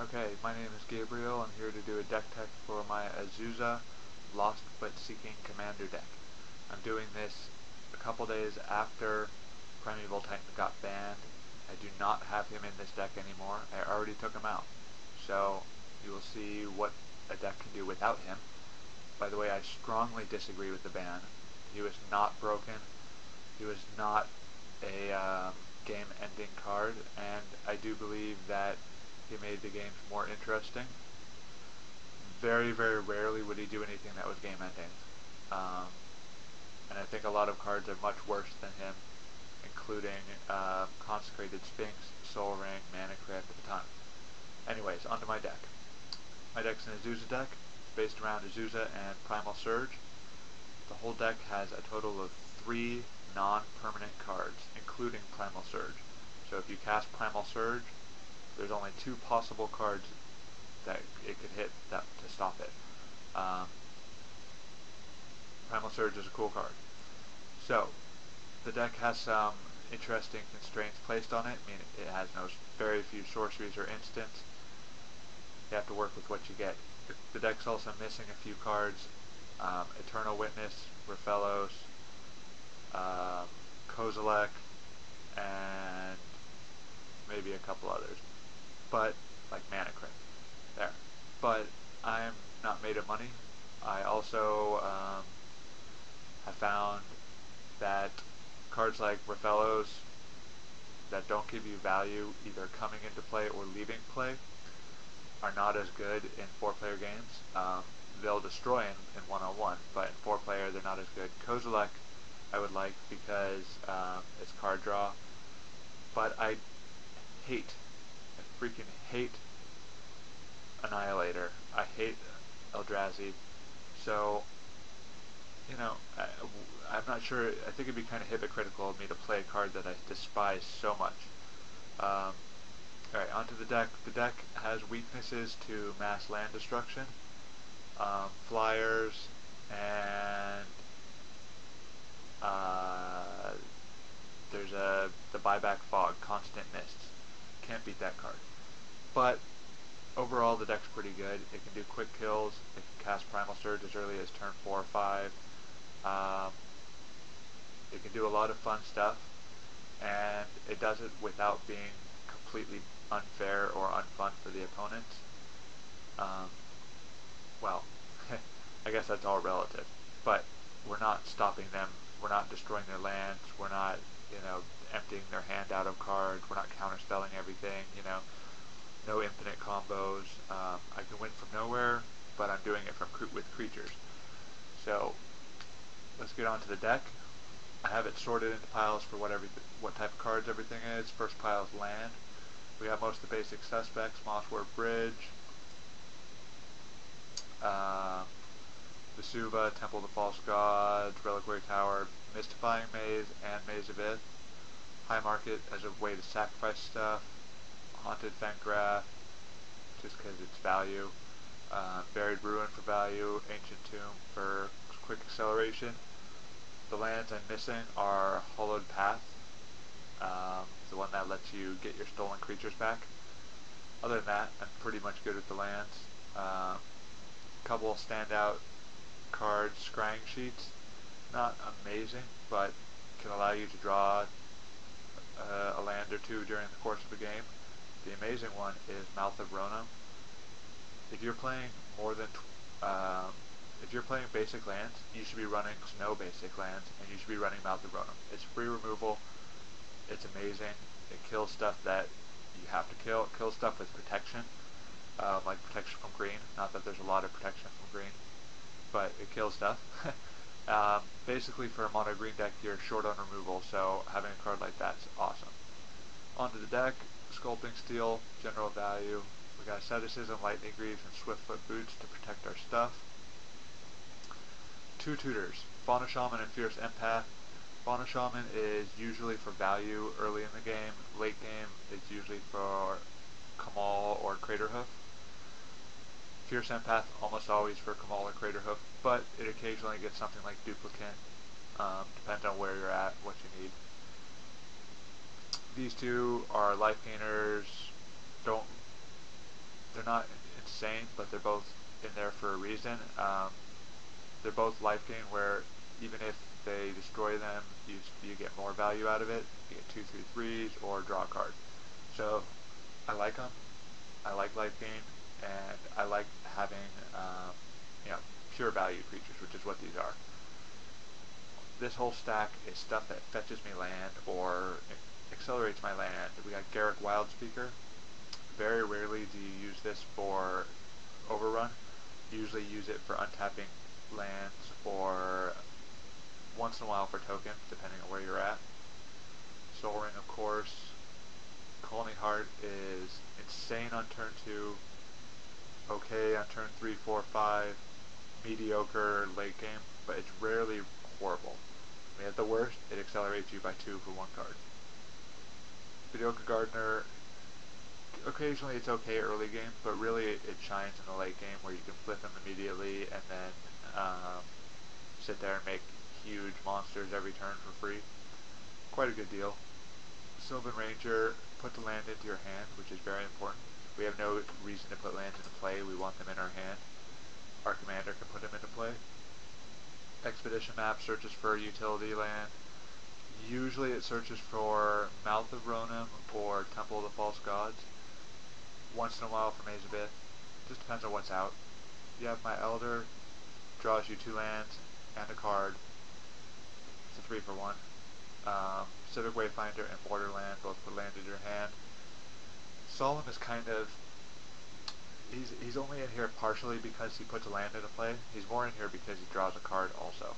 Okay, my name is Gabriel. I'm here to do a deck tech for my Azusa Lost But Seeking Commander deck. I'm doing this a couple days after Primeval Titan got banned. I do not have him in this deck anymore. I already took him out. So you will see what a deck can do without him. By the way, I strongly disagree with the ban. He was not broken. He was not a game-ending card, and I do believe that he made the games more interesting. Very, very rarely would he do anything that was game-ending. And I think a lot of cards are much worse than him, including Consecrated Sphinx, Soul Ring, Mana Crypt, a ton. Anyways, onto my deck. My deck's an Azusa deck, based around Azusa and Primal Surge. The whole deck has a total of 3 non-permanent cards, including Primal Surge. So if you cast Primal Surge, there's only 2 possible cards that it could hit to stop it. Primal Surge is a cool card. So, the deck has some interesting constraints placed on it. I mean, it has very few sorceries or instants. You have to work with what you get. The deck's also missing a few cards. Eternal Witness, Raphellos, Kozilek, and maybe a couple others. But, like Mana Crypt. There. But I'm not made of money. I also have found that cards like Raphellos that don't give you value either coming into play or leaving play are not as good in 4-player games. They'll destroy in 1-on-1, but in 4-player they're not as good. Kozilek I would like because it's card draw, but I freaking hate Annihilator. I hate Eldrazi. So, you know, I'm not sure. I think it'd be kind of hypocritical of me to play a card that I despise so much. Alright, onto the deck. The deck has weaknesses to mass land destruction, flyers, and there's the buyback fog, constant mists. Can't beat that card. But overall, the deck's pretty good. It can do quick kills. It can cast Primal Surge as early as turn 4 or 5. It can do a lot of fun stuff, and it does it without being completely unfair or unfun for the opponents. Well, I guess that's all relative. But we're not stopping them. We're not destroying their lands. We're not, emptying their hand out of cards. We're not counterspelling everything. No infinite combos. I can win from nowhere, but I'm doing it with creatures. So let's get on to the deck. I have it sorted into piles for what type of cards everything is. First pile is land. We have most of the basic suspects: Mosswort Bridge, Vesuva, Temple of the False Gods, Reliquary Tower, Mystifying Maze, and Maze of Ith. High Market as a way to sacrifice stuff. Haunted Fengraf, just because it's value. Buried Ruin for value. Ancient Tomb for quick acceleration. The lands I'm missing are Hollowed Path, the one that lets you get your stolen creatures back. Other than that, I'm pretty much good with the lands. Couple standout cards, Scrying Sheets. Not amazing, but can allow you to draw a land or two during the course of the game. The amazing one is Mouth of Ronom. If you're playing if you're playing basic lands, you should be running Snow basic lands, and you should be running Mouth of Ronom. It's free removal. It's amazing. It kills stuff that you have to kill. It kills stuff with protection, like protection from green. Not that there's a lot of protection from green, but it kills stuff. Basically, for a mono green deck, you're short on removal, so having a card like that's awesome. Onto the deck. Sculpting Steel, general value. We got Asceticism, Lightning Greaves, and Swiftfoot Boots to protect our stuff. 2 tutors, Fauna Shaman and Fierce Empath. Fauna Shaman is usually for value early in the game. Late game is usually for Kamal or Craterhoof. Fierce Empath almost always for Kamal or Craterhoof, but it occasionally gets something like Duplicant. Depends on where you're at, what you need. These two are life gainers. They're but they're both in there for a reason. They're both life gain where even if they destroy them, you get more value out of it. You get 2, 3, 3s or draw a card. So I like them. I like life gain, and I like having pure value creatures, which is what these are. This whole stack is stuff that fetches me land or accelerates my land. We got Garruk Wildspeaker. Very rarely do you use this for overrun. You usually use it for untapping lands or once in a while for tokens, depending on where you're at. Sol Ring, of course. Calling Heart is insane on turn 2, okay on turn 3, 4, 5, mediocre late game, but it's rarely horrible. I mean, at the worst, it accelerates you by 2 for 1 card. Mediocre Gardener, occasionally it's okay early game, but really it shines in the late game where you can flip him immediately and then sit there and make huge monsters every turn for free. Quite a good deal. Sylvan Ranger, put the land into your hand, which is very important. We have no reason to put lands into play, we want them in our hand. Our commander can put them into play. Expedition Map searches for utility land. Usually it searches for Mouth of Ronan or Temple of the False Gods. Once in a while for Maze of Ith. Just depends on what's out. You have My Elder, draws you 2 lands and a card. It's a 3 for 1. Civic Wayfinder and Borderland both put land in your hand. Solemn is kind of... He's only in here partially because he puts a land into play. He's more in here because he draws a card also.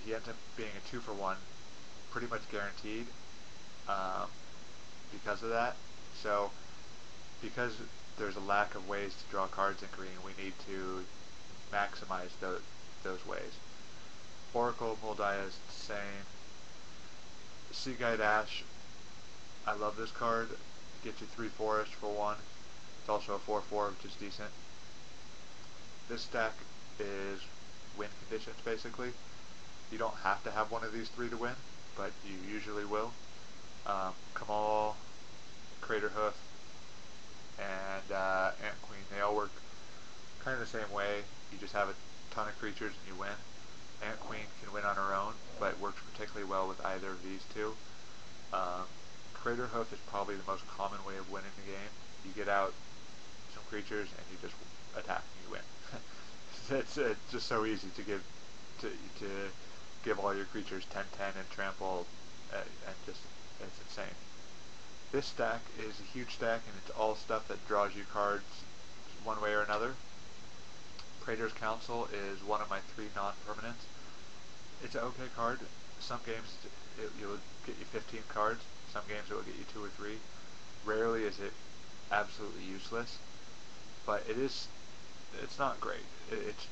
He ends up being a 2 for 1, pretty much guaranteed because of that. So, because there's a lack of ways to draw cards in green, we need to maximize those ways. Oracle Moldiah is insane. Sea Guide Ash, I love this card. It gets you 3 forest for 1. It's also a 4/4, which is decent. This stack is win conditions, basically. You don't have to have one of these 3 to win, but you usually will. Kamal, Craterhoof, and Ant Queen, they all work kind of the same way. You just have a ton of creatures and you win. Ant Queen can win on her own, but works particularly well with either of these 2. Craterhoof is probably the most common way of winning the game. You get out some creatures and you just attack and you win. It's just so easy to give all your creatures 10/10 and trample, and just it's insane. This stack is a huge stack, and it's all stuff that draws you cards one way or another. Praetor's Council is one of my 3 non-permanents. It's an okay card. Some games it will get you 15 cards. Some games it will get you 2 or 3. Rarely is it absolutely useless, but it's not great. It's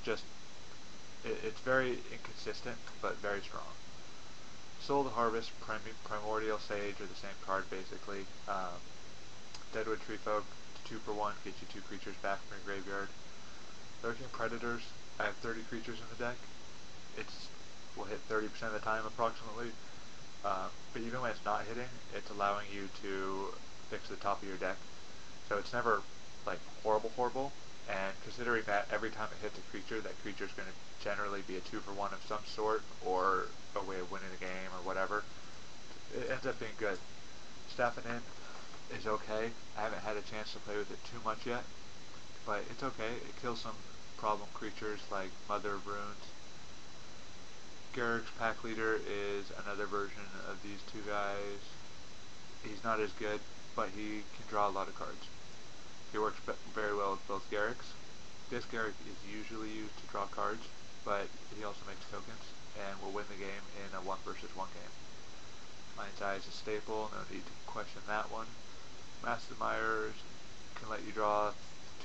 very inconsistent, but very strong. Soul of the Harvest, Primordial Sage are the same card basically. Deadwood Treefolk, 2 for 1, gets you 2 creatures back from your graveyard. Lurking Predators, I have 30 creatures in the deck. Will hit 30% of the time approximately. But even when it's not hitting, it's allowing you to fix the top of your deck. So it's never like horrible, and considering that every time it hits a creature, that creature is going to generally be a 2 for 1 of some sort, or a way of winning the game, or whatever, it ends up being good. Staffing In is okay. I haven't had a chance to play with it too much yet, but it's okay. It kills some problem creatures like Mother of Runes. Garruk's Pack Leader is another version of these 2 guys. He's not as good, but he can draw a lot of cards. He works very well with both Garruks. This Garruk is usually used to draw cards, but he also makes tokens, and will win the game in a 1 versus 1 game. Mind's Eye is a staple, no need to question that one. Mastermires can let you draw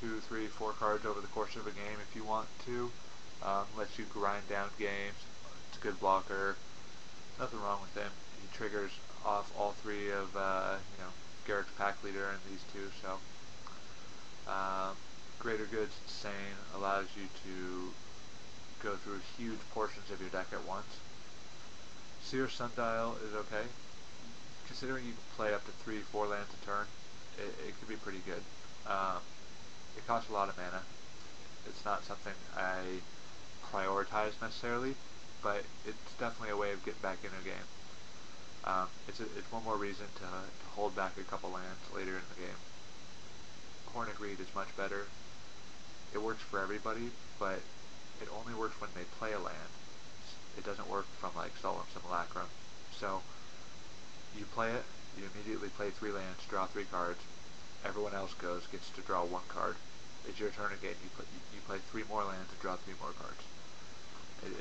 2, 3, 4 cards over the course of a game if you want to. Lets you grind down games. It's a good blocker. Nothing wrong with him. He triggers off all 3 of Garruk's Pack Leader and these 2. So Greater Good's insane. Allows you to go through huge portions of your deck at once. Seer Sundial is okay. Considering you can play up to 3, 4 lands a turn, it could be pretty good. It costs a lot of mana. It's not something I prioritize necessarily, but it's definitely a way of getting back into a game. It's one more reason to hold back a couple lands later in the game. Horn of Greed is much better. It works for everybody, but it only works when they play a land. It doesn't work from like Solemn Simulacrum. So you play it, you immediately play 3 lands, draw 3 cards. Everyone else gets to draw 1 card. It's your turn again. You play 3 more lands and draw 3 more cards.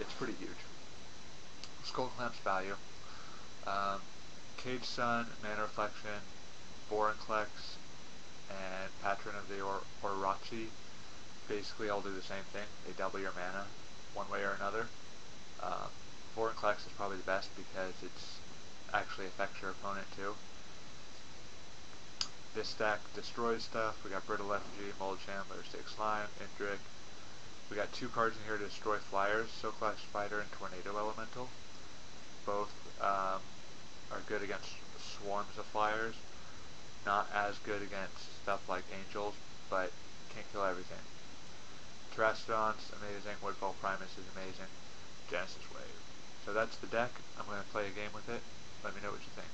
It's pretty huge. Skull Clamp's value. Cage Sun, Mana Reflection, Vorinclex, and Patron of the Orochi basically all do the same thing. They double your mana one way or another. Vorinclex is probably the best because it's actually affects your opponent too. This deck destroys stuff. We got Brittle Effigy, Mold Chandler, Stick Slime, Indrik. We got 2 cards in here to destroy flyers, Silklash Spider and Tornado Elemental. Both are good against swarms of flyers. Not as good against stuff like Angels, but can't kill everything. Terastodon's amazing, Woodfall Primus is amazing, Genesis Wave. So that's the deck. I'm going to play a game with it. Let me know what you think.